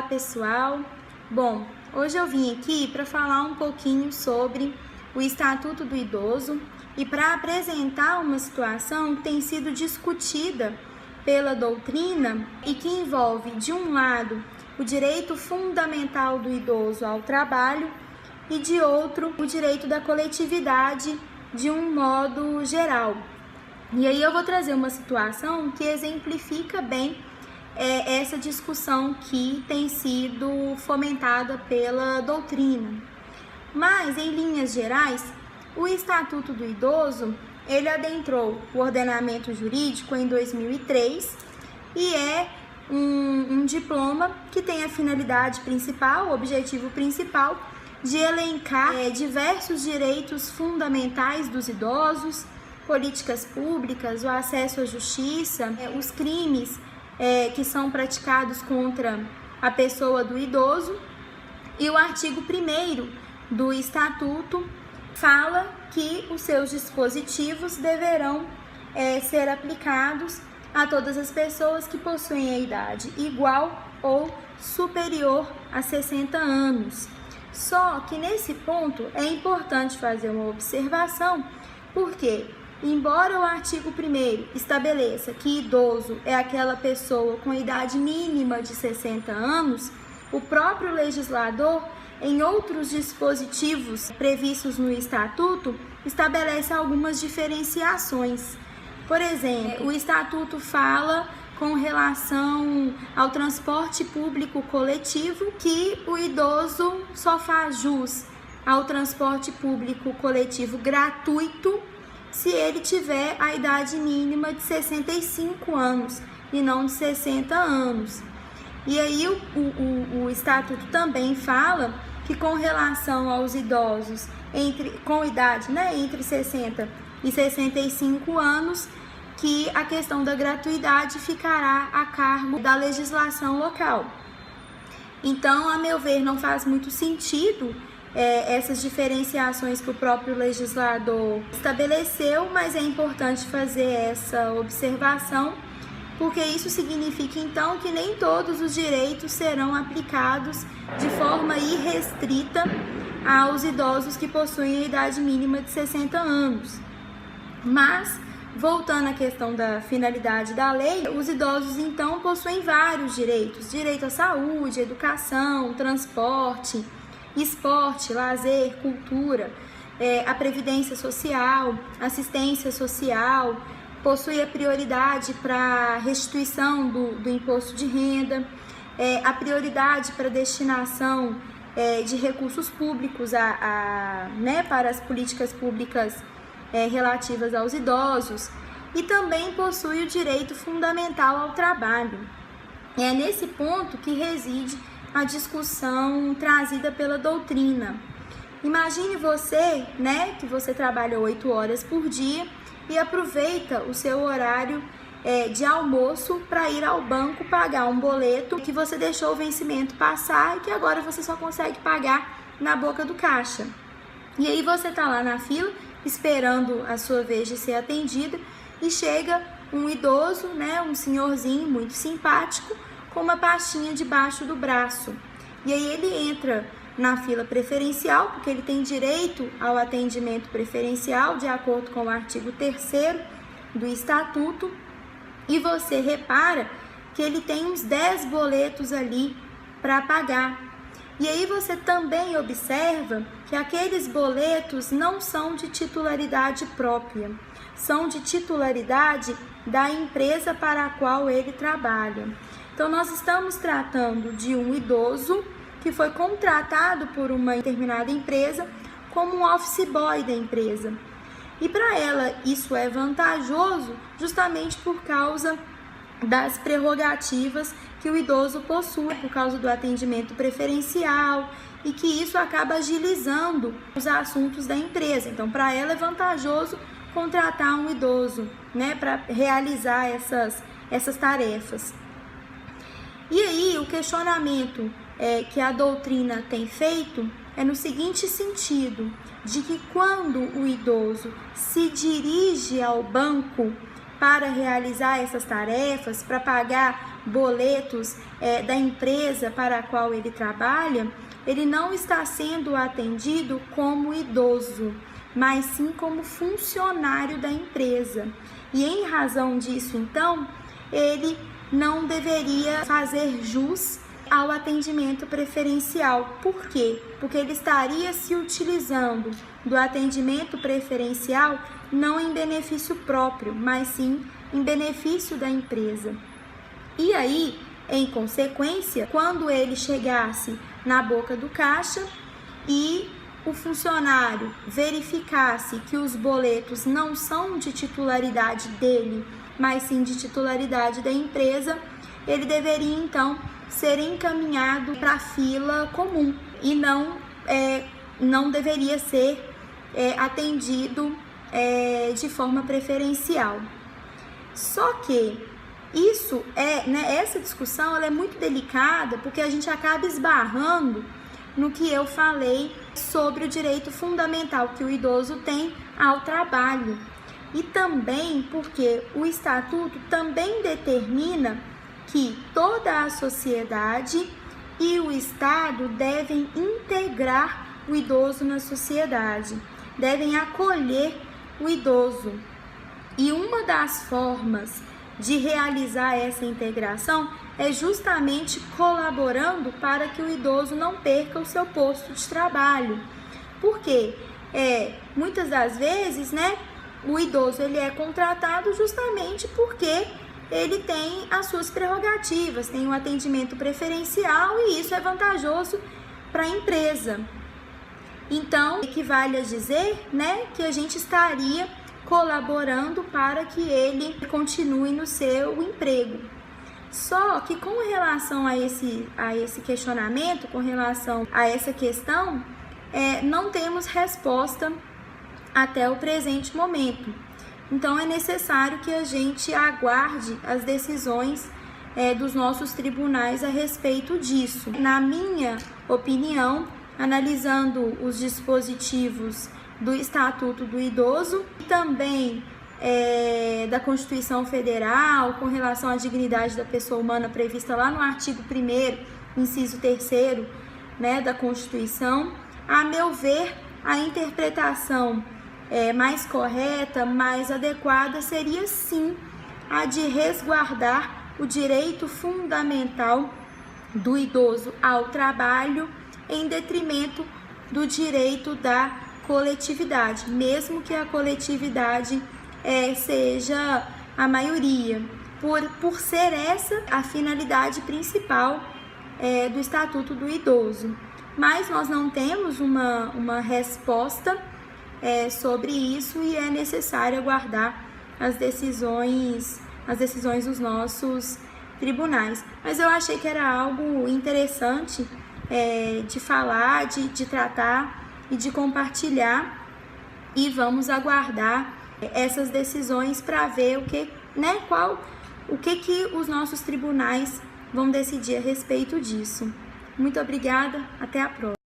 Olá pessoal, bom, hoje eu vim aqui para falar um pouquinho sobre o Estatuto do Idoso e para apresentar uma situação que tem sido discutida pela doutrina e que envolve, de um lado, o direito fundamental do idoso ao trabalho e, de outro, o direito da coletividade de um modo geral. E aí eu vou trazer uma situação que exemplifica bem essa discussão que tem sido fomentada pela doutrina. Mas, em linhas gerais, o Estatuto do Idoso, ele adentrou o ordenamento jurídico em 2003 e é um diploma que tem a finalidade principal, o objetivo principal, de elencar diversos direitos fundamentais dos idosos, políticas públicas, o acesso à justiça, os crimes que são praticados contra a pessoa do idoso. E o artigo 1º do Estatuto fala que os seus dispositivos deverão ser aplicados a todas as pessoas que possuem a idade igual ou superior a 60 anos. Só que nesse ponto é importante fazer uma observação, porque embora o artigo 1º estabeleça que idoso é aquela pessoa com idade mínima de 60 anos, o próprio legislador, em outros dispositivos previstos no Estatuto, estabelece algumas diferenciações. Por exemplo, o Estatuto fala com relação ao transporte público coletivo que o idoso só faz jus ao transporte público coletivo gratuito se ele tiver a idade mínima de 65 anos e não de 60 anos. E aí o Estatuto também fala que com relação aos idosos com idade entre 60 e 65 anos, que a questão da gratuidade ficará a cargo da legislação local. Então, a meu ver, não faz muito sentido essas diferenciações que o próprio legislador estabeleceu, mas é importante fazer essa observação, porque isso significa então que nem todos os direitos serão aplicados de forma irrestrita aos idosos que possuem a idade mínima de 60 anos. Mas, voltando à questão da finalidade da lei, os idosos então possuem vários direitos: direito à saúde, educação, transporte, esporte, lazer, cultura, a previdência social, assistência social, possui a prioridade para restituição do imposto de renda, a prioridade para destinação de recursos públicos para as políticas públicas relativas aos idosos, e também possui o direito fundamental ao trabalho. É nesse ponto que reside a discussão trazida pela doutrina. Imagine você, que você trabalha 8 horas por dia e aproveita o seu horário de almoço para ir ao banco pagar um boleto que você deixou o vencimento passar e que agora você só consegue pagar na boca do caixa. E aí você está lá na fila esperando a sua vez de ser atendida e chega um idoso, um senhorzinho muito simpático, com uma pastinha debaixo do braço. E aí ele entra na fila preferencial, porque ele tem direito ao atendimento preferencial, de acordo com o artigo 3º do Estatuto, e você repara que ele tem uns 10 boletos ali para pagar. E aí você também observa que aqueles boletos não são de titularidade própria, são de titularidade da empresa para a qual ele trabalha. Então, nós estamos tratando de um idoso que foi contratado por uma determinada empresa como um office boy da empresa. E para ela isso é vantajoso justamente por causa das prerrogativas que o idoso possui, por causa do atendimento preferencial, e que isso acaba agilizando os assuntos da empresa. Então, para ela é vantajoso contratar um idoso, para realizar essas tarefas. E aí, o questionamento que a doutrina tem feito é no seguinte sentido, de que quando o idoso se dirige ao banco para realizar essas tarefas, para pagar boletos da empresa para a qual ele trabalha, ele não está sendo atendido como idoso, mas sim como funcionário da empresa. E em razão disso, então, ele não deveria fazer jus ao atendimento preferencial. Por quê? Porque ele estaria se utilizando do atendimento preferencial não em benefício próprio, mas sim em benefício da empresa. E aí, em consequência, quando ele chegasse na boca do caixa e o funcionário verificasse que os boletos não são de titularidade dele, mas sim de titularidade da empresa, ele deveria então ser encaminhado para a fila comum e não deveria ser atendido de forma preferencial. Só que isso essa discussão ela é muito delicada, porque a gente acaba esbarrando no que eu falei sobre o direito fundamental que o idoso tem ao trabalho. E também porque o estatuto também determina que toda a sociedade e o Estado devem integrar o idoso na sociedade, devem acolher o idoso. E uma das formas de realizar essa integração é justamente colaborando para que o idoso não perca o seu posto de trabalho. Porque muitas das vezes, o idoso ele é contratado justamente porque ele tem as suas prerrogativas, tem um atendimento preferencial e isso é vantajoso para a empresa. Então, equivale a dizer, que a gente estaria colaborando para que ele continue no seu emprego. Só que com relação a esse questionamento, com relação a essa questão, não temos resposta até o presente momento. Então é necessário que a gente aguarde as decisões dos nossos tribunais a respeito disso. Na minha opinião, analisando os dispositivos do Estatuto do Idoso e também da Constituição Federal com relação à dignidade da pessoa humana prevista lá no artigo 1º, inciso 3º, da Constituição, a meu ver, a interpretação mais correta, mais adequada seria sim a de resguardar o direito fundamental do idoso ao trabalho em detrimento do direito da coletividade, mesmo que a coletividade seja a maioria, por ser essa a finalidade principal do Estatuto do Idoso. Mas nós não temos uma resposta sobre isso e é necessário aguardar as decisões dos nossos tribunais. Mas eu achei que era algo interessante de falar, de tratar e de compartilhar, e vamos aguardar essas decisões para ver o que os nossos tribunais vão decidir a respeito disso. Muito obrigada, até a próxima.